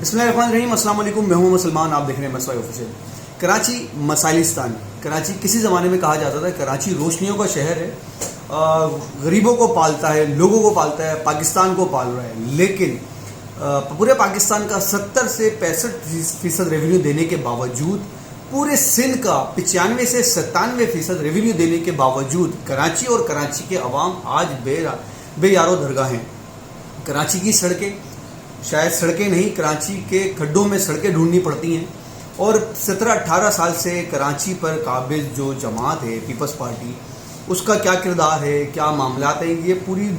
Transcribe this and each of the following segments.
بسم اللہ الرحمن الرحیم. السلام علیکم. میں ہوں مسلمان, آپ دیکھ رہے ہیں مسوائی آفیشیل. کراچی مسائلستان. کراچی کسی زمانے میں کہا جاتا تھا کراچی روشنیوں کا شہر ہے, غریبوں کو پالتا ہے, لوگوں کو پالتا ہے, پاکستان کو پال رہا ہے. لیکن پورے پاکستان کا 70 سے 65% ریونیو دینے کے باوجود, پورے سندھ کا 95 سے 97% ریونیو دینے کے باوجود کراچی اور کراچی کے عوام آج بے یار و درگاہ ہیں. کراچی کی سڑکیں, شاید سڑکیں نہیں, کراچی کے کھڈوں میں سڑکیں ڈھونڈنی پڑتی ہیں. اور 17-18 سال سے کراچی پر قابض جو جماعت ہے پیپلز پارٹی, اس کا کیا کردار ہے, کیا معاملات ہیں, یہ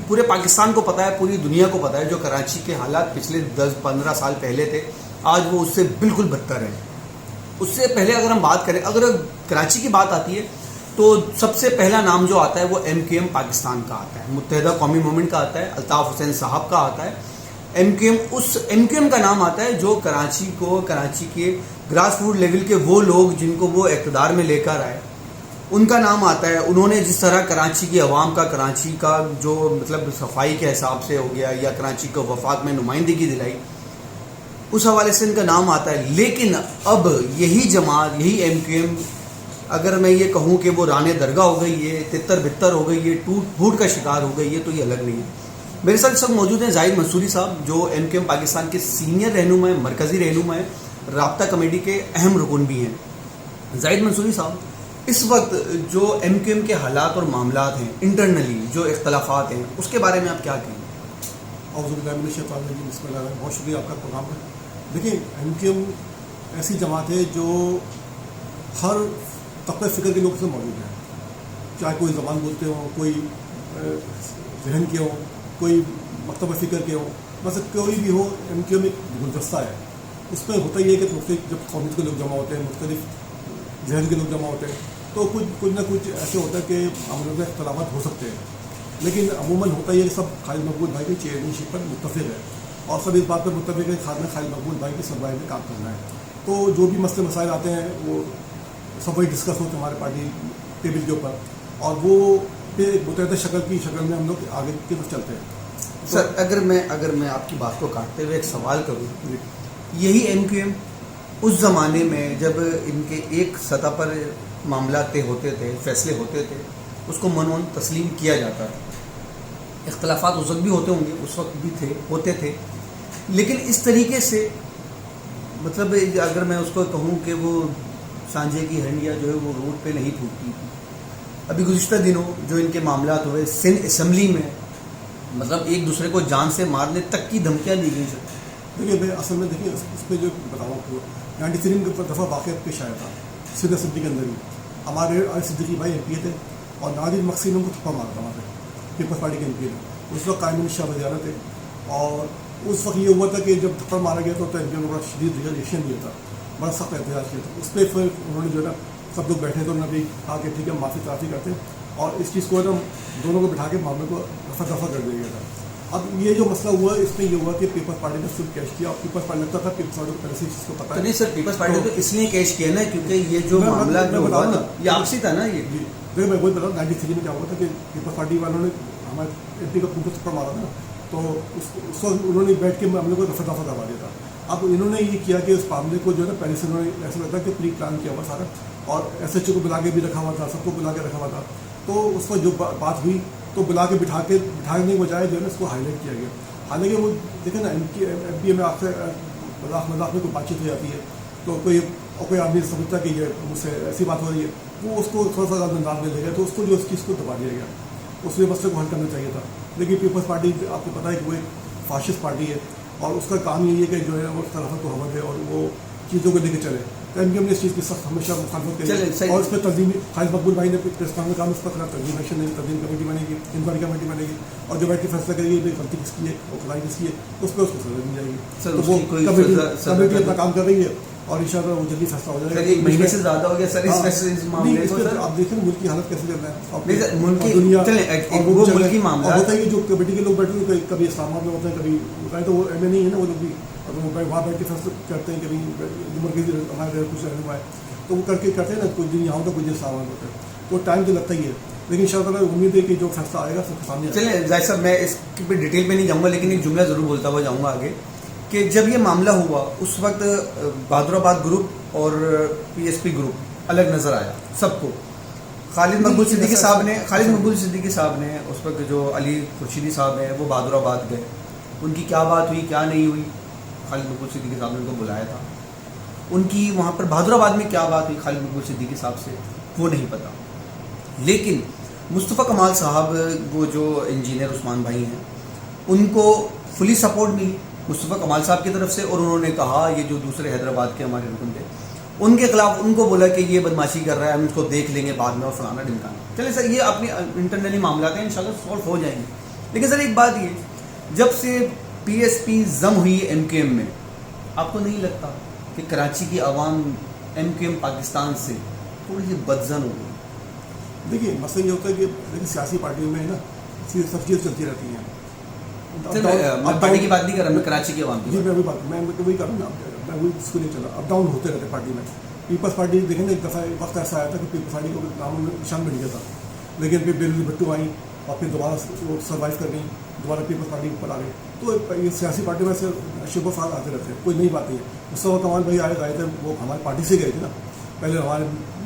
پورے پاکستان کو پتہ ہے, پوری دنیا کو پتہ ہے. جو کراچی کے حالات پچھلے 10-15 سال پہلے تھے, آج وہ اس سے بالکل بدتر ہیں. اس سے پہلے اگر ہم بات کریں, اگر کراچی کی بات آتی ہے تو سب سے پہلا نام جو آتا ہے وہ MQM پاکستان کا آتا ہے, متحدہ قومی موومنٹ کا آتا ہے, الطاف حسین صاحب کا آتا ہے. MQM کا نام آتا ہے جو کراچی کے گراس روٹ لیول کے وہ لوگ جن کو وہ اقتدار میں لے کر آئے, ان کا نام آتا ہے. انہوں نے جس طرح کراچی کی عوام کا, کراچی کا جو مطلب صفائی کے حساب سے ہو گیا یا کراچی کو وفاق میں نمائندگی دلائی, اس حوالے سے ان کا نام آتا ہے. لیکن اب یہی جماعت, یہی MQM, اگر میں یہ کہوں کہ وہ رانے درگاہ ہو گئی ہے, تتر بتر ہو گئی ہے, ٹوٹ پھوٹ کا شکار ہو گئی ہے, تو یہ الگ نہیں ہے. میرے ساتھ سب موجود ہیں زاہد منصوری صاحب, جو MQM پاکستان کے سینئر رہنما ہیں, مرکزی رہنما ہیں, رابطہ کمیٹی کے اہم رکن بھی ہیں. زاہد منصوری صاحب, اس وقت جو MQM کے حالات اور معاملات ہیں, انٹرنلی جو اختلافات ہیں, اس کے بارے میں آپ کیا کہیں گے؟ اعوذ باللہ من الشیطان الرجیم. بسم اللہ الرحمن الرحیم. بہت شکریہ آپ کا پروگرام ہے. دیکھیں, MQM ایسی جماعت ہے جو ہر طبقہ فکر کے لوگ سے موجود ہیں, چاہے کوئی زبان بولتے ہوں, کوئی ذہن کے ہوں, کوئی مکتبہ فکر کے ہوں, بس کوئی بھی ہو, MQM ایک گلدستہ ہے. اس میں ہوتا یہ ہے کہ مختلف جب قومیت کے لوگ جمع ہوتے ہیں, مختلف ذہن کے لوگ جمع ہوتے ہیں, تو کچھ نہ کچھ ایسے ہوتا ہے کہ معاملات میں اختلافات ہو سکتے ہیں. لیکن عموماً ہوتا یہ کہ سب خالد مقبول بھائی کی چیئرمین شپ پر متفق ہے, اور سب اس بات پر متفق ہے کہ خالد مقبول بھائی کی سربراہی میں کام کرنا ہے. تو جو بھی مسئلے مسائل آتے ہیں وہ سب وہی ڈسکس ہوتے ہیں ہمارے پارٹی ٹیبل کے اوپر, اور وہ پھر ایک متحدہ شکل میں ہم لوگ آگے کی طرف چلتے ہیں. سر, اگر میں آپ کی بات کو کاٹتے ہوئے ایک سوال کروں, یہی MQM اس زمانے میں جب ان کے ایک سطح پر معاملات طے ہوتے تھے, فیصلے ہوتے تھے, اس کو منون تسلیم کیا جاتا تھا. اختلافات اس وقت بھی ہوتے ہوں گے, اس وقت بھی ہوتے تھے, لیکن اس طریقے سے مطلب اگر میں اس کو کہوں کہ وہ سانجے کی ہنڈیا جو ہے وہ روڈ پہ نہیں ٹوٹتی تھی. ابھی گزشتہ دنوں جو ان کے معاملات ہوئے سندھ اسمبلی میں, مطلب ایک دوسرے کو جان سے مارنے تک کی دھمکیاں دی گئی. سر دیکھیے بھائی, اصل میں دیکھیے اس پہ جو بتاؤں کہ 93 میں دفعہ واقعہ پیش آیا تھا سندھ اسمبلی کے اندر ہی. ہمارے صدیقی بھائی MP تھے, اور نادر مقصد ان کو تھپا مارا تھا وہاں پہ, پیپلز پارٹی کے MP نے. اس وقت قائم شاہ وزیرہ تھے, اور اس وقت یہ ہوا تھا کہ جب تھپڑ مارا گیا تو MP نے بڑا شدید ریئیکشن دیا تھا, بڑا سخت احتجاج کیا تھا. اس پہ پھر انہوں نے جو ہے نا سب لوگ بیٹھے تو انہوں نے بھی کہا کہ ٹھیک ہے, معافی تعافی کرتے ہیں, اور اس چیز کو دونوں کو بٹھا کے معاملے کو دفع کر دیا گیا تھا. اب یہ جو مسئلہ ہوا, اس میں یہ ہوا کہ پیپلز پارٹی نے صرف کیش کیا, اور پیپلز پارٹی لگتا تھا پیپلز پارٹی کو پہلے سے چیز کو پتا ہے. نہیں سر, پیپلز پارٹی تو اس لیے کیش کیا نا کیونکہ یہ جو معاملہ ہوا نا یہ آپسی تھا نا. یہ دیکھیں میں وہی بتاؤں, 93 میں کیا ہوا تھا کہ پیپلز پارٹی والوں نے ہمارے MP کا خون کو تھپڑ مارا تھا نا, تو اس وقت انہوں نے بیٹھ کے معاملے کو دفع کروا دیا تھا. اب انہوں نے یہ کیا کہ اس معاملے کو جو ہے نا پہلے سے انہوں نے ایسا لگتا کہ پری پلان کیا ہوا سارا, اور SHO کو بلا کے بھی رکھا ہوا تھا, سب کو بلا کے رکھا ہوا تھا. تو اس وقت جو بات ہوئی تو بلا کے بٹھانے کے بجائے جو ہے نا اس کو ہائی لائٹ کیا گیا. حالانکہ وہ دیکھیں نا MP میں آپ سے مذاق میں کوئی بات چیت ہو جاتی ہے تو کوئی آدمی سمجھتا کہ یہ مجھ سے ایسی بات ہو رہی ہے, وہ اس کو تھوڑا سا زیادہ انداز میں لے گیا, تو اس کو جو اس چیز کو دبا دیا گیا. اس لیے مسئلے کو حل کرنا چاہیے تھا. لیکن پیپلز پارٹی آپ کو پتہ ہے کہ وہ ایک فاشسٹ پارٹی ہے, اور اس کا کام یہ ہے کہ جو ہے وہ اختلافات کو ہوا دے اور وہ چیزوں کو لے کے چلے. تو MQM نے اس چیز کی سخت ہمیشہ مخالفت کی, اور اس پہ تنظیم خالد مقبول بھائی نے پریس کانفرنس کام اس پر کرا, تنظیم کمیٹی بنے گی, انکوائری کمیٹی بنے گی, اور جو بیٹھ کے فیصلہ کرے گی غلطی کس کی ہے اور خدائی کس کی ہے, اس پہ اس کو سزا دی جائے گی. تو وہ کمیٹی اپنا کام کر رہی ہے, اور انشاءاللہ وہ جلدی فیصلہ ہو جائے گا. ایک مہینے سے زیادہ ہو گیا سر اس معاملے کو. آپ دیکھیں ملک کی حالت کیسے چل رہا ہے, ملکی معاملہ ہوتا ہے. جو کمیٹی کے لوگ بیٹھے ہیں کبھی اسلام آباد میں ہوتے ہیں, کبھی تو وہ MA نہیں ہے نا, وہ لوگ بھی وہاں بیٹھ کے فیصلہ کرتے ہیں. کبھی مرکزی ہمارے کچھ رہنما ہے تو وہ کرتے ہیں نا, کچھ دن یہاں ہوتا ہے, کچھ دن اسلام آباد ہوتا ہے, تو ٹائم تو لگتا ہی ہے. لیکن انشاءاللہ امید ہے کہ جو فیصلہ آئے گا سب کے سامنے. چلیں زاہد صاحب, میں اس پہ ڈیٹیل میں نہیں جاؤں گا, لیکن ایک جملہ ضرور بولتا ہوا جاؤں گا آگے کہ جب یہ معاملہ ہوا اس وقت بہادر آباد گروپ اور پی ایس پی گروپ الگ نظر آیا سب کو. خالد مقبول صدیقی صاحب نے اس وقت جو علی خورشیدی صاحب ہیں وہ بہادر آباد گئے, ان کی کیا بات ہوئی کیا نہیں ہوئی, خالد مقبول صدیقی صاحب نے ان کو بلایا تھا, ان کی وہاں پر بہادر آباد میں کیا بات ہوئی خالد مقبول صدیقی صاحب سے وہ نہیں پتا. لیکن مصطفیٰ کمال صاحب وہ جو انجینئر عثمان بھائی ہیں ان کو فلی سپورٹ ملی مصطفیٰ کمال صاحب کی طرف سے, اور انہوں نے کہا یہ جو دوسرے حیدرآباد کے ہمارے رکن تھے ان کے خلاف ان کو بولا کہ یہ بدماشی کر رہا ہے, ہم اس کو دیکھ لیں گے بعد میں اور فلانا ڈمکانا. چلے سر یہ اپنی انٹرنلی معاملات ہیں انشاءاللہ سولو ہو جائیں گے. لیکن سر ایک بات یہ جب سے پی ایس پی ضم ہوئی ایم کیو ایم میں, آپ کو نہیں لگتا کہ کراچی کی عوام ایم کیو ایم پاکستان سے تھوڑی سی بدزن ہو گئی؟ دیکھیے مسئلہ یہ ہوتا ہے کہ دیکھیے سیاسی پارٹیوں میں نا سب چیزیں چلتی رہتی ہیں. میں پارٹی کی بات نہیں کر رہا, میں کراچی کی عوام کی جی میں وہی کر رہا ہوں نا, میں وہی اس کو نہیں چلا. اپ ڈاؤن ہوتے رہتے پارٹی میں. پیپلز پارٹی دیکھیں نا ایک دفعہ وقت ایسا آیا تھا کہ پیپلز پارٹی کو نام نشان مل گیا تھا, لیکن پھر بیروزی بھٹو آئیں اور پھر دوبارہ وہ سروائیو کر گئیں, دوبارہ پیپلز پارٹی کے اوپر آ گئے. تو یہ سیاسی پارٹی میں سے شب و فال آتے رہتے ہیں, کوئی نئی بات نہیں ہے. مصطفیٰ کمال بھائی گئے تھے, وہ ہماری پارٹی سے گئے تھے نا, پہلے ہمارے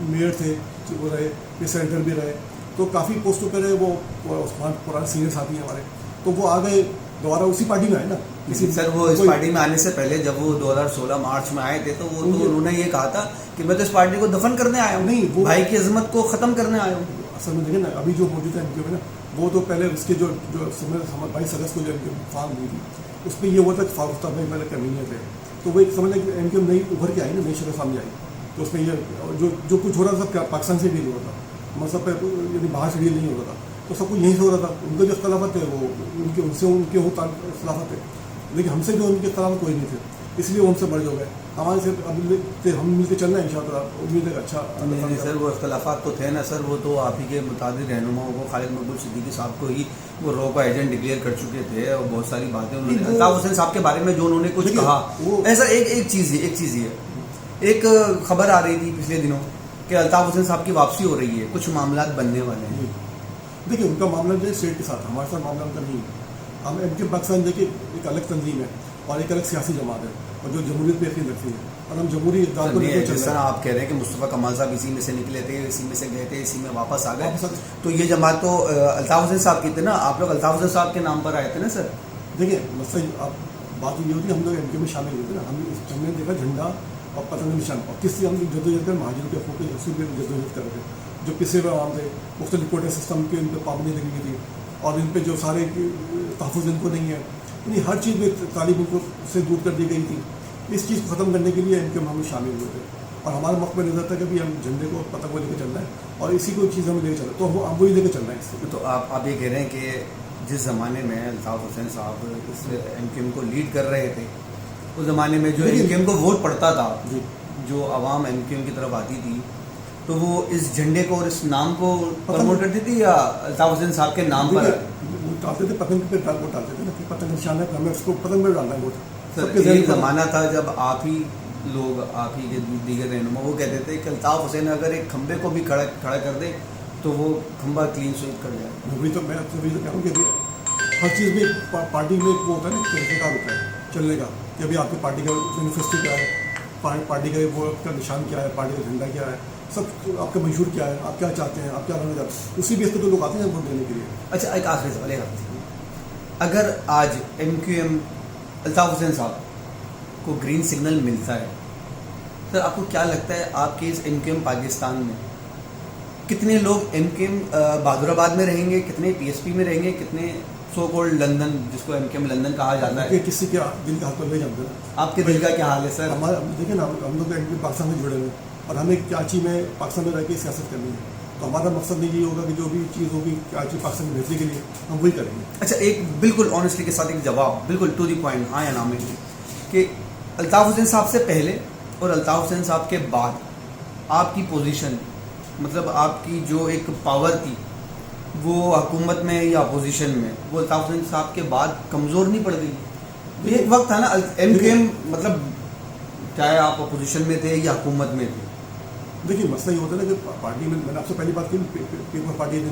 میئر تھے وہ رہے, پھر سینیٹر بھی رہے, تو کافی پوسٹوں پہ رہے. وہ عثمان پرانے سینئر ساتھی ہیں ہمارے, تو وہ آ گئے دوبارہ اسی پارٹی میں آئے نا. سر وہ اس پارٹی میں آنے سے پہلے جب وہ 2016 مارچ میں آئے تھے تو وہ تو انہوں نے یہ کہا تھا کہ میں تو اس پارٹی کو دفن کرنے آیا ہوں, نہیں بھائی کی عظمت کو ختم کرنے آیا ہوں. اصل میں دیکھیں نا ابھی جو موجود ہے ایم کیو میں نا, وہ تو پہلے اس کے جو 22 اگست کو جو ایم کیو فارم ہوئی تھی اس پہ یہ ہوا تھا کہ فاروق صاحب میں پہلے کنوینئر تھے, تو وہ ایک سمجھ لیں کہ ایم کیو نئی ابھر کے آئی نا, نئی شکل سامنے آئی. تو اس میں یہ جو کچھ ہو رہا تھا سب پاکستان سے ڈیل ہو رہا تھا, مطلب پہ یعنی باہر سے ڈیل نہیں ہو رہا تھا, تو سب کچھ یہیں سے ہو رہا تھا. ان کے جو اختلافات تھے وہ ان کے اختلافات تھے, لیکن ہم سے جو ان کے اختلافات کوئی نہیں تھے, اس لیے وہ ہم سے مرج ہو گئے. ہمارے سے ہم مل کے چلنا ہے انشاءاللہ, امید ہے اچھا. نہیں سر وہ اختلافات تو تھے نا سر, وہ تو آپ ہی کے متعدد رہنماؤں کو خالد مقبول صدیقی صاحب کو ہی وہ رو کا ایجنٹ ڈکلیئر کر چکے تھے, اور بہت ساری باتیں انہوں نے الطاف حسین صاحب کے بارے میں جو انہوں نے کچھ کہا. ایسا ایک چیز یہ ایک خبر آ رہی تھی پچھلے دنوں کہ الطاف حسین صاحب کی واپسی ہو رہی ہے, کچھ معاملات بننے والے ہیں. دیکھیے ان کا معاملہ جو ہے اسٹیٹ کے ساتھ, ہمارے ساتھ معاملہ ان کا نہیں ہے. ہم ایم کیو پاکستان دیکھیے ایک الگ تنظیم ہے اور ایک الگ سیاسی جماعت ہے, اور جو جمہوریت پہ یقین رکھتی ہے, اور ہم جمہوری اقدار کو لے کے چل رہے ہیں. آپ کہہ رہے ہیں کہ مصطفیٰ کمال صاحب اسی میں سے نکلے تھے, اسی میں سے گئے تھے, اسی میں واپس آ گئے, تو یہ جماعت تو الطاف حسین صاحب کی تھی نا, آپ لوگ الطاف حسین صاحب کے نام پر آئے تھے نا سر. دیکھیے مسئلہ آپ بات یہ ہوتی ہے, ہم لوگ ایم کیو میں شامل ہوئے تھے نا, ہم نے دیکھا جھنڈا اور پتنگ نشان, اور کس سے ہم جدوجہد کر مہاجروں کے حقوق کے حصول کے جدوجہد کر رہے تھے. جو پسے ہوئے عوام تھے, مختلف کوٹے سسٹم کے ان پہ پابندی لگی ہوئی تھی, اور ان پہ جو سارے تحفظ ان کو نہیں ہے, یعنی ہر چیز میں تعلیم ان کو سے دور کر دی گئی تھی. اس چیز کو ختم کرنے کے لیے ان کے ہم شامل ہوئے تھے, اور ہمارا مقصد نظر تھا کہ بھی ہم جھنڈے کو پتنگ کو لے کے چلنا ہے, اور اسی کو چیز ہمیں لے کے چلنا ہے, تو ہم وہی لے کے چلنا ہے. اس سے تو آپ یہ کہہ رہے ہیں کہ جس زمانے میں الطاف حسین صاحب اس ایم کیو ایم کو لیڈ کر رہے تھے, اس زمانے میں جو ایم کیو ایم کو ووٹ پڑتا تھا, جو عوام ایم کیو ایم کی طرف آتی تھی, تو وہ اس جھنڈے کو اور اس نام کو پروموٹ کرتی تھی یا الطاف حسین صاحب کے نام پر ڈالتے تھے, پتنگ پہ ووٹ ڈالتے تھے نا, پتنگ نشان ہے, ہمیں اس کو پتنگ پہ ڈالنا ہے ووٹ. سر ایک زمانہ تھا جب آپ ہی لوگ, آپ ہی کے دیگر رہنما وہ کہتے تھے کہ الطاف حسین اگر ایک کھمبے کو بھی کھڑا کر دے تو وہ کھمبا کلین سویپ کر جائے. وہی تو میں آپ سے وہی تو کہہ رہا ہوں کہ ہر چیز میں پارٹی میں وہ ہوتا ہے نا, طریقہ ہوتا ہے چلنے کا, کہ ابھی آپ کی پارٹی کا مینیفیسٹو کیا ہے, پارٹی کا وہ کا نشان کیا ہے, پارٹی کا جھنڈا کیا ہے, سب آپ کا منشور کیا ہے, آپ کیا چاہتے ہیں, آپ کیا کرنا چاہتے ہیں, اسی بیس پہ تو لوگ آتے ہیں ووٹ دینے کے لیے. اچھا ایک آخری سوال ہے, اگر آج M Q M Altaf Hussain صاحب کو گرین سگنل ملتا ہے, سر آپ کو کیا لگتا ہے آپ کے اس ایم کیو ایم پاکستان میں کتنے لوگ ایم کیو ایم بہادر آباد میں رہیں گے, کتنے پی ایس پی میں رہیں گے, کتنے سو کولڈ لندن جس کو ایم کیو ایم لندن کہا جاتا ہے, کسی کے دل کا حال پر لے جانتے ہیں. آپ کے دل کا کیا حال ہے سر؟ ہمارا دیکھیں نا, ہم لوگ ایم کیو پاکستان سے جڑے ہوئے, اور ہمیں کراچی میں پاکستان میں رہ کے سیاست کرنی ہے, تو ہمارا مقصد یہی ہوگا کہ جو بھی چیز ہوگی کراچی پاکستان میں بھیجنے کے لیے ہم وہی کریں گے. اچھا ایک بالکل آنیسٹلی کے ساتھ ایک جواب بالکل ٹو دی پوائنٹ, ہاں یا نام میں, کہ الطاف حسین صاحب سے پہلے اور الطاف حسین صاحب کے بعد آپ کی پوزیشن, مطلب آپ کی جو ایک پاور تھی وہ حکومت میں یا اپوزیشن میں, وہ الطاف حسین صاحب کے بعد کمزور نہیں پڑ گئی؟ یہ ایک وقت تھا نا ایم کیو ایم, مطلب چاہے آپ اپوزیشن میں تھے یا حکومت میں تھے. دیکھیے مسئلہ یہ ہوتا ہے نا کہ پارٹی میں نے آپ سے پہلی بات کی, پیپلز پارٹی تھی,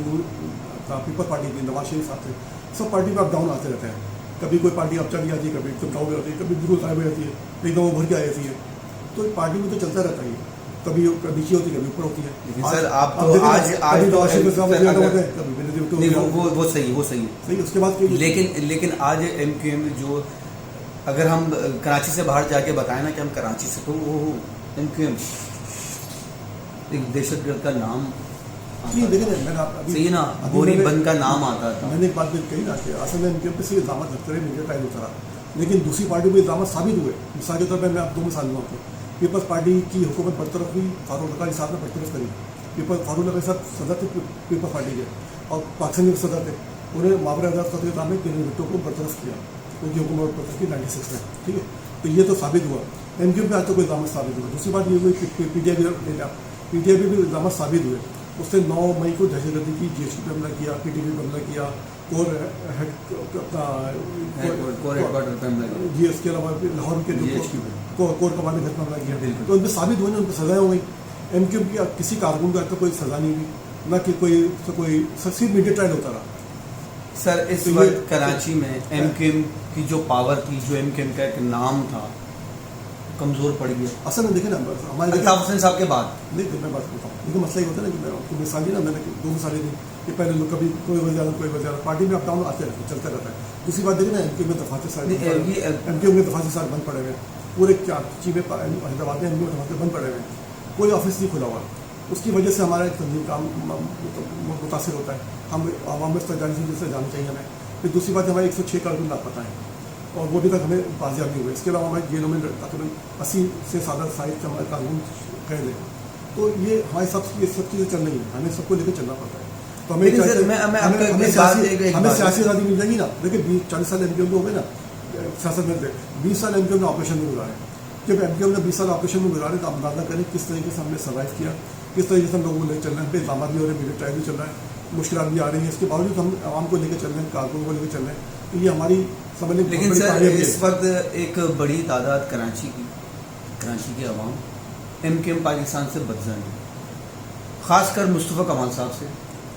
پیپلز پارٹی تھی, نواز شریف صاحب تھے, سب پارٹی میں اپ ڈاؤن آتے رہتے ہیں. کبھی کوئی پارٹی اب چلی جاتی ہے, کبھی ایک دم ڈاؤن ہو جاتی ہے, کبھی بالکل غائب ہو جاتی ہے, ایک دم وہ بھر کے آ جاتی ہے. تو پارٹی میں تو چلتا رہتا ہے, کبھی نیچے ہوتی ہے, کبھی اوپر ہوتی ہے. لیکن سر آپ تو آج وہ صحیح ہے. اس کے بعد لیکن آج ایم کیو ایم جو, اگر ہم کراچی سے باہر جا کے بتائیں نا کہ ہم کراچی سے, تو وہ ایم کیو ایم ایک دہشت گرد کا نام صحیح نا, گوری بند کا نام آتا تھا. میں نے ایک بات کہی نا کہ اصل میں ایم کیو ایم پہ سے الزامات لگتے رہے, میڈیا ٹائم ہوتا رہا, لیکن دوسری پارٹی میں الزامات ثابت ہوئے. مثال کے طور پہ میں آپ 2 مثال دوں آپ کو. پیپلز پارٹی کی حکومت برطرف ہوئی, فاروق لقاری صاحب نے برطرف کری. فاروق لقاری صاحب صدر تھے پیپلز پارٹی کے, اور پاکستان کے صدر تھے. انہوں نے مابر اعزاز خطے کے نام میں 3 بھٹو کو برطرف کیا, ان کی حکومت برطرف کی 96 میں. ٹھیک ہے, تو یہ تو ثابت ہوا. ایم کیو ایم پہ آج تو کوئی الزامات ثابت ہوا. دوسری بات یہ ہوئی پی ٹی آئی پہ بھی الزامات ثابت ہوئے. اس نے 9 مئی کو دہشت گردی کی, جی ایس ٹی پہ حملہ کیا, پی ٹی پی پہ حملہ کیا, جی اس کے علاوہ لاہور کے کور کمانڈر گھر پہ حملہ کیا. تو ان پہ ثابت ہوئے نا, ان پہ سزائیں ہو گئی. ایم کیو ایم کی کسی کارکن کو کوئی سزا نہیں ہوئی, نہ کہ کوئی صرف میڈیا ٹرائل ہوتا رہا. سر اس وقت کراچی میں ایم کیو ایم کی جو پاور تھی, جو ایم کیو ایم کا ایک نام تھا, کمزور پڑ گیا. اصل میں دیکھیں نا, ہمارے الطاف حسین صاحب کے بعد نہیں, میں بات کرتا ہوں, لیکن مسئلہ یہ ہوتا ہے نا کہ میں آپ کو مثال دی نا, میں نے 2 مثالیں دی کہ پہلے لوگ کبھی کوئی وزیر اعظم کوئی وزیر اعظم پارٹی میں اپ ڈاؤن آتے رہتے, چلتا رہتا ہے. دوسری بات دیکھیں نا, ایم کیو میں دفاتر سارے ایم کیو میں دفاتر سارے بند پڑے ہوئے ہیں. پورے کراچی میں حیدرآباد میں ایم کیو دفاتر بند پڑے ہوئے ہیں, کوئی آفس نہیں کھلا ہوا. اس کی وجہ سے ہمارا ایک تنظیم کام متاثر ہوتا ہے. ہم عوام میں استجابی سے جانا چاہیے ہمیں. پھر دوسری بات ہمارے 106 کارکن لاپتہ ہیں, اور وہ بھی تک ہمیں بازیاب نہیں ہوئے. اس کے علاوہ ہمارے جیلوں میں تقریباً 80 سے زیادہ سائز کے ہمارے قانون قید ہیں. تو یہ ہماری سب چیزیں چل رہی ہیں, ہمیں سب کو لے کے چلنا پڑتا ہے. تو ہمیں سیاسی آزادی مل جائے گی نا. دیکھیں 40 سال ایم کیو ایم ہو گئے نا سیاست میں, 20 سال ایم کیو ایم نے آپریشن میں گزارے. جب ایم کیو ایم نے 20 سال آپریشن میں گزارے تو آپ اندازہ کریں کس طریقے سے ہم نے سروائیو کیا, کس طریقے سے ہم لوگوں کو لے کے چل رہے ہیں. پہ الزامات بھی ہو رہے ہیں, میڈیا ٹرائل بھی چل رہا ہے, مشکلات بھی آ رہی ہیں. اس کے باوجود ہم عوام کو لے کے چل رہے ہیں, کارکنوں کو لے کے چل رہے ہیں. تو یہ ہماری سمجھ لیں. لیکن سر اس وقت ایک بڑی تعداد کراچی کی عوام ایم کیو ایم پاکستان سے بدظن ہے, خاص کر مصطفیٰ کمال صاحب سے.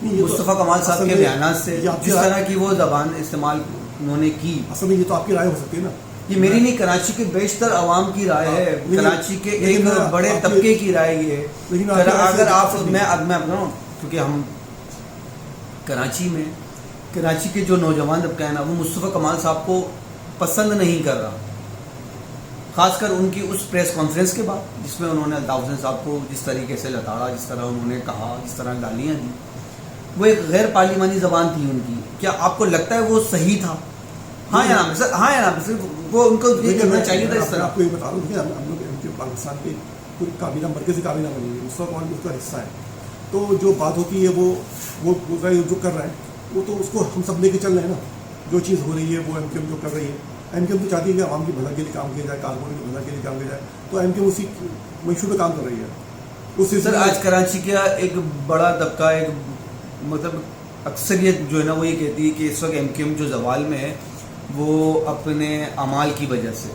مصطفیٰ کمال صاحب کے بیانات سے, جس طرح کی وہ زبان استعمال انہوں نے کی, اصل میں یہ تو آپ کی رائے ہو سکتی ہے نا. یہ میری نہیں, کراچی کے بیشتر عوام کی رائے ہے, کراچی کے ایک بڑے طبقے کی رائے یہ ہے. اگر آپ میں اپنا, کیونکہ ہم کراچی کے جو نوجوان طبقہ ہے نا, وہ مصطفیٰ کمال صاحب کو پسند نہیں کر رہا, خاص کر ان کی اس پریس کانفرنس کے بعد جس میں انہوں نے الطاف حسین صاحب کو جس طریقے سے لتاڑا, جس طرح انہوں نے کہا, جس طرح گالیاں دی. وہ ایک غیر پارلیمانی زبان تھی ان کی. کیا آپ کو لگتا ہے وہ صحیح تھا؟ ہاں یا نا سر, ہاں یا نا سر, وہ ان کو یہ کرنا چاہیے تھا اس طرح. آپ کو یہ بتا رہا ہوں, ہم لوگ پاکستان کی پوری کابینہ مرکزی کابینہ بنی ہے, مصطفیٰ کمال اس کا حصہ ہے. تو جو بات ہوتی ہے وہ جو کر رہا ہے وہ تو اس کو ہم سب لے کے چل رہے ہیں نا. جو چیز ہو رہی ہے وہ ایم کیو ایم جو کر رہی ہے, ایم کیو ایم تو چاہتی ہے کہ عوام کی بھلا کے لیے کام کیا جائے, کارکنوں کی بھلا کے لیے کام کیا جائے. تو ایم کیو ایم اسی منشور پہ کام کر رہی ہے. اس سے سر آج کراچی کا ایک بڑا طبقہ, ایک مطلب اکثریت جو ہے نا, وہ یہ کہتی ہے کہ اس وقت ایم کیو ایم جو زوال میں ہے وہ اپنے اعمال کی وجہ سے,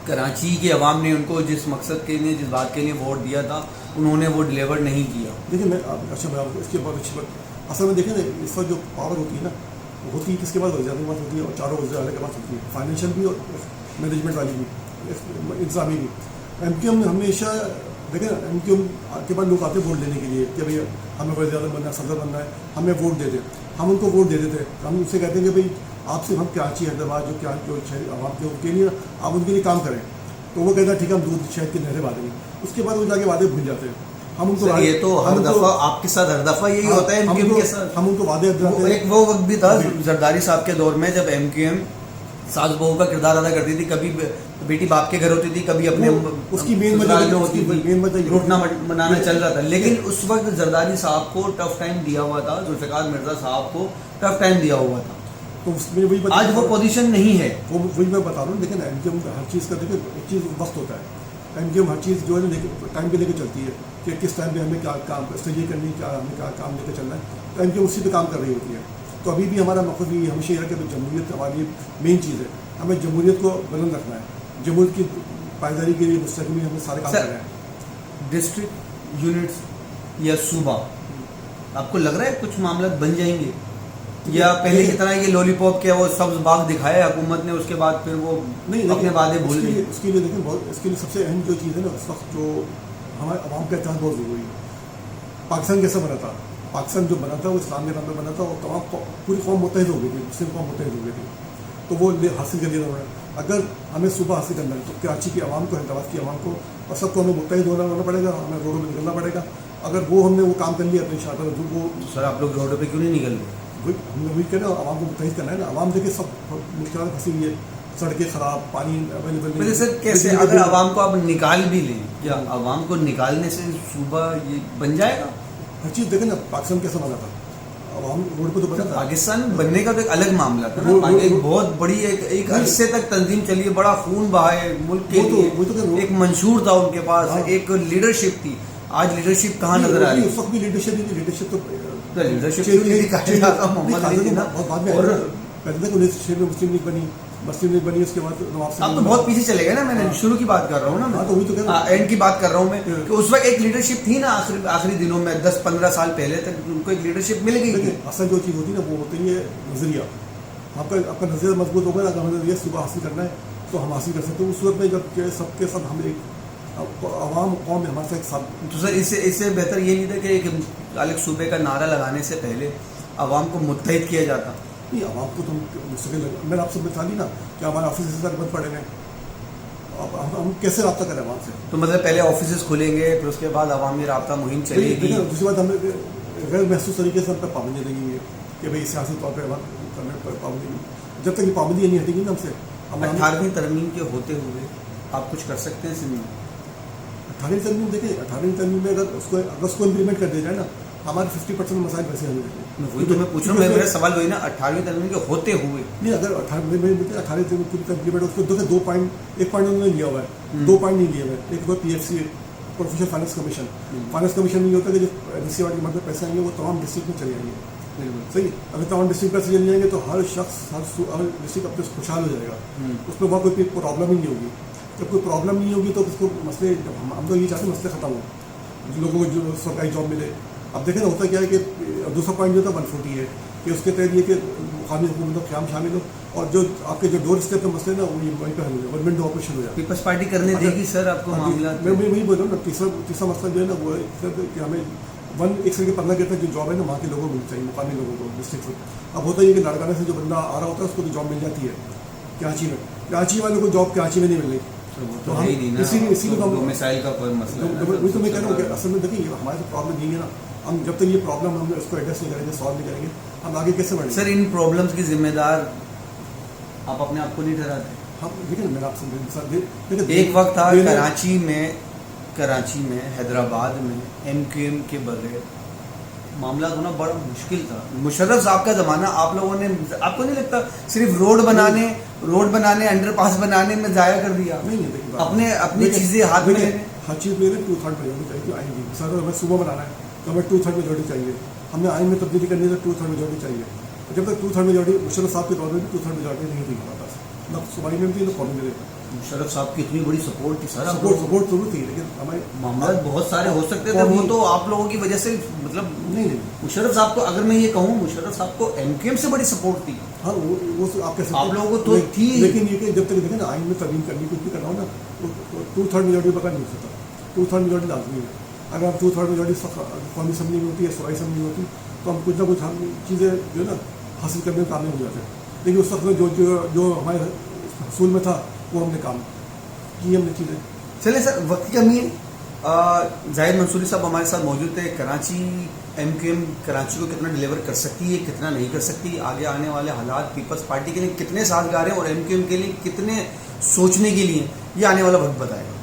کراچی کے عوام نے ان کو جس مقصد کے لیے, جس بات کے لیے ووٹ دیا تھا, انہوں نے وہ ڈلیور نہیں کیا. دیکھیں میں اچھا میں اس کے بعد اچھی بات, اصل میں دیکھیں نا اس وقت جو پاور ہوتی ہے نا, ہوتی ہے کس کے بعد وزیر کے پاس ہوتی ہے, اور چاروں وزیر اعلیٰ کے پاس ہوتی ہے, فائنینشیل بھی اور مینجمنٹ والی بھی, انتظامی بھی. ایم کیو ایم ہمیشہ دیکھیں نا, ایم کیو ایم کے بعد لوگ آتے ہیں ووٹ لینے کے لیے کہ بھائی ہمیں وزیر اعظم بننا ہے, صدر بننا ہے, ہمیں ووٹ دے دیں. ہم ان کو ووٹ دے دیتے ہیں, ہم ان سے کہتے ہیں کہ بھائی آپ سے ہم کراچی حیدرآباد جو عوام کے لیے آپ ان کے لیے کام کریں. تو وہ کہتا ہے ٹھیک ہے ہم دودھ شہد کی نہریں باندھیں گے. اس کے بعد وہ جا کے وعدے بھول جاتے ہیں. ہم ان کو یہ تو ہر دفعہ آپ کے ساتھ ہر دفعہ یہی ہوتا ہے. ہم ان کو وعدے ایک وہ وقت بھی تھا زرداری صاحب کے دور میں جب ایم کیو ایم ساس بہو کا کردار ادا کرتی تھی, کبھی بیٹی باپ کے گھر ہوتی تھی, کبھی اپنے اس کی مین وجہ روٹنا منانا چل رہا تھا. لیکن اس وقت زرداری صاحب کو ٹف ٹائم دیا ہوا تھا, ذوالفقار مرزا صاحب کو ٹف ٹائم دیا ہوا تھا. تو اس میں وہی آج وہ پوزیشن نہیں ہے. وہی میں بتا رہا ہوں. لیکن ایم کیو ایم ہر چیز کا دیکھیں ایک چیز وقت ہوتا ہے. ایم کیو ایم ہر چیز جو ہے نا ٹائم پہ لے کے چلتی ہے کہ کس ٹائم پہ ہمیں کیا کام اسٹڈی کرنی, کیا ہمیں کیا کام لے کے چلنا ہے. تو ایم کیو ایم اسی پہ کام کر رہی ہوتی ہے. تو ابھی بھی ہمارا مقصد یہ ہمیشہ یہ رہا کہ جمہوریت ہماری مین چیز ہے, ہمیں جمہوریت کو بلند رکھنا ہے. جمہوریت کی پائیداری کے لیے مستقبل ہمیں سارے کام کر رہے ہیں. ڈسٹرکٹ یونٹس یا صوبہ, آپ کو لگ رہا ہے کچھ معاملات بن جائیں گے؟ یا پہلے کی طرح یہ لولی پاپ کے وہ سبز باغ دکھایا حکومت نے، اس کے بعد پھر وہ نہیں اپنے وعدے بھول گئی؟ اس کے لیے دیکھیں بہت، اس کے لیے سب سے اہم جو چیز ہے نا اس وقت جو ہمارے عوام کا اتحاد بہت ضروری ہے. پاکستان کیسا بنا تھا؟ پاکستان جو بنا تھا وہ اسلام کے نام پہ بنا تھا، اور تمام پوری قوم متحد ہو گئی تھی، مسلم قوم متحد ہو گئی تھی، تو وہ حاصل کر لیا انہوں نے. اگر ہمیں صوبہ حاصل کرنا ہے تو کراچی کی عوام کو، حیدرآباد کی عوام کو اور سب کو ہمیں متحد ہونا پڑے گا، ہمیں روڈوں میں نکلنا پڑے گا. اگر وہ ہم نے وہ کام کر لیا تو ان شاء اللہ وہ سر آپ لوگ روڈوں پہ کیوں نہیں نکل رہے؟ ہم نے وہی کہنا عوام کو متحد کرنا ہے نا. عوام دیکھے سب مشکلات پھنسی ہوئی ہے، سڑکیں خراب، پانی اویلیبل نہیں. سر کیسے اگر عوام کو آپ نکال بھی لیں، کیا عوام کو نکالنے سے صوبہ یہ بن جائے گا؟ ہر چیز دیکھیں نا پاکستان کیسا بنا تھا، عوام روڈ پہ تو بنا تھا. پاکستان بننے کا تو ایک الگ معاملہ تھا نا، ایک بہت بڑی ایک عرصے تک تنظیم چلی ہے، بڑا خون بہا ہے ملک کے لیے، ایک منشور تھا ان کے پاس، ایک لیڈرشپ تھی. آج لیڈرشپ کہاں نظر آ رہی ہے؟ اس وقت بھی لیڈرشپ نہیں تھی، لیڈرشپ تو پہلے تک 1906 میں مسلم لیگ بنی، اس کے بعد نواب اب تو بہت پیچھے چلے گئے نا. میں نے شروع کی بات کر رہا ہوں نا، ہاں تو وہی تو کہہ رہا ہوں، اینڈ کی بات کر رہا ہوں میں کہ اس وقت ایک لیڈرشپ تھی نا، آخری دنوں میں 10-15 سال پہلے تک ان کو ایک لیڈرشپ مل گئی تھی. اصل جو چیز ہوتی ہے نا وہ ہوتی ہے نظریہ. آپ کا نظریہ مضبوط ہوگا نا، اگر ہمیں نظریہ صبح حاصل کرنا ہے تو ہم حاصل کر سکتے ہیں. اس صورت میں جب کہ سب کے سب ہم ایک عوام قوم میں ہمارے ساتھ تو سر اس سے بہتر یہ نہیں تھا کہ ایک الگ صوبے کا نعرہ لگانے سے پہلے عوام کو متحد کیا جاتا؟ نہیں، عوام کو تو مستقل میں نے آپ سے بتا دی نا کہ ہمارے آفیسز بند پڑے ہیں، ہم کیسے رابطہ کریں عوام سے؟ تو مطلب پہلے آفیسز کھلیں گے، پھر اس کے بعد عوامی رابطہ مہم چلے گی. دوسری بات ہمیں غیر محسوس طریقے سے ہم پہ پابندی لگیں گی کہ بھائی سیاسی طور پہ کرنے پر پابندی نہیں. جب تک یہ پابندی نہیں ہٹے گی نا ہم سے. 18ویں ترمیم کے ہوتے ہوئے آپ کچھ کر سکتے ہیں سندھ میں؟ 18ویں ترمیم دیکھیں، 18ویں ترمیم میں اگر اس کو امپلیمنٹ کر دیا جائے نا، ہمارے 50% مسائل ویسے حل ہو جاتے ہیں. وہی تو میں پوچھ رہا ہوں، میرا سوال وہی نا 18ویں ترمیم کے ہوتے ہوئے. نہیں، اگر 18ویں ترمیم پوری امپلیمنٹ اس کو دیکھیں 2 پوائنٹ، 1 پوائنٹ انہوں نے لیا ہوا ہے، 2 پوائنٹ نہیں لیے ہوئے. ایک P F C professional finance commission میں یہ ہوتا ہے کہ جو ڈی سی والی مدد پیسے آئیں گے وہ تمام ڈسٹرکٹ میں چلے جائیں گے. صحیح، اگر تمام ڈسٹرکٹ پیسے چلے جائیں گے تو ہر شخص ہر ڈسٹرکٹ اپنے سے خوشحال ہو جائے گا، اس میں وہاں کوئی پرابلم ہی نہیں ہوگی. جب کوئی پرابلم نہیں ہوگی تو اس کو مسئلے، ہم تو یہ چاہتے ہیں مسئلے ختم ہوں، لوگوں کو جو سرکاری جاب ملے. اب دیکھیں نا ہوتا کیا ہے کہ دوسرا پوائنٹ جو تھا 140 ہے کہ اس کے تحت یہ کہ مقامی حکومت کا قیام شامل ہو، اور جو آپ کے جو ڈور اسٹیپ کے مسئلے نا وہ وہیں پہ حل ہو جائے، گورنمنٹ آپریشن ہو جائے. پیپلز پارٹی کرنے دے گی سر آپ کو معاملات؟ میں وہی بول رہا ہوں نا، تیسرا مسئلہ جو ہے نا وہ ہے کہ ہمیں 1 سے 15 کے تک جو جاب ہے نا وہاں کے لوگوں کو ملنی چاہیے، مقامی لوگوں کو ڈسٹرکٹ سے. اب ہوتا ہے کہ لاڑکانہ سے جو بندہ آ رہا ہوتا ہے اس کو تو جاب مل جاتی ہے کراچی میں، کراچی والوں کو جاب کراچی میں نہیں مل رہی. تو ہم اسی لیے مسائل کا کوئی مسئلہ وہی تو میں کہہ رہا ہوں کہ اصل میں دیکھیں ہمارے تو پرابلم یہی ہے نا، ہم جب تک یہ پرابلم ہم اس کو ایڈریس نہیں کریں گے، سالو نہیں کریں گے، ہم آگے کیسے بڑھیں گے؟ سر ان پرابلمس کی ذمہ دار آپ اپنے آپ کو نہیں ٹھہراتے؟ ہم دیکھیں میں آپ سے ایک وقت تھا کراچی میں حیدرآباد میں ایم کیو ایم کے بغیر معاملات ہونا بڑا مشکل تھا. مشرف صاحب کا زمانہ آپ لوگوں نے، آپ کو نہیں لگتا صرف روڈ بنانے انڈر پاس بنانے میں ضائع کر دیا؟ نہیں، اپنی چیزیں ہاتھ میں ہر چیز میں 2/3 میجورٹی چاہیے. آئیں گی سر ہمیں صوبہ بنانا ہے تو ہمیں 2/3 میجورٹی چاہیے. ہمیں آئین میں تبدیلی کرنی ہے تو 2/3 میجورٹی چاہیے. جب تک 2/3 میجورٹی مشرف صاحب کے دور میں بھی 2/3 میجورٹی نہیں تھی ہمارے پاس، نہ صوبائی میں بھی نہ قومی میں. مشرف صاحب کی اتنی بڑی سپورٹ تھی سر، سپورٹ ضرور تھی، لیکن ہمارے معاملات بہت سارے ہو سکتے تھے، وہ تو آپ لوگوں کی وجہ سے مطلب نہیں. مشرف صاحب کو اگر میں یہ کہوں، مشرف صاحب کو ایم کیو ایم سے بڑی سپورٹ تھی. ہاں وہ آپ کہہ سکتے آپ لوگوں کو تو تھی، لیکن یہ کہ جب تک دیکھیں نا آئین میں ترمیم کرنی کچھ بھی کرنا ہو نا 2/3 میجورٹی بغیر نہیں ہو سکتا. 2/3 میجورٹی لازمی ہے. اگر آپ 2/3 میجورٹی قومی اسمبلی میں ہوتی ہے، صوبائی اسمبلی میں ہوتی تو ہم کچھ نہ کچھ ہم چیزیں جو ہے نا حاصل کرنے میں کامیاب ہو جاتے ہیں. لیکن اس وقت میں جو ہمارے حصول میں تھا وہ ہم نے کام کی، ہم نے چیزیں. چلیں سر، وقت کی کمی ہے. زاہد منصوری صاحب ہمارے ساتھ موجود تھے. Karachi M Q M Karachi کو کتنا ڈیلیور کر سکتی ہے، کتنا نہیں کر سکتی، آگے آنے والے حالات پیپلز پارٹی کے لیے کتنے سازگار ہیں اور ایم کیو ایم کے لیے کتنے سوچنے کے لیے، یہ آنے والا وقت بتائے گا.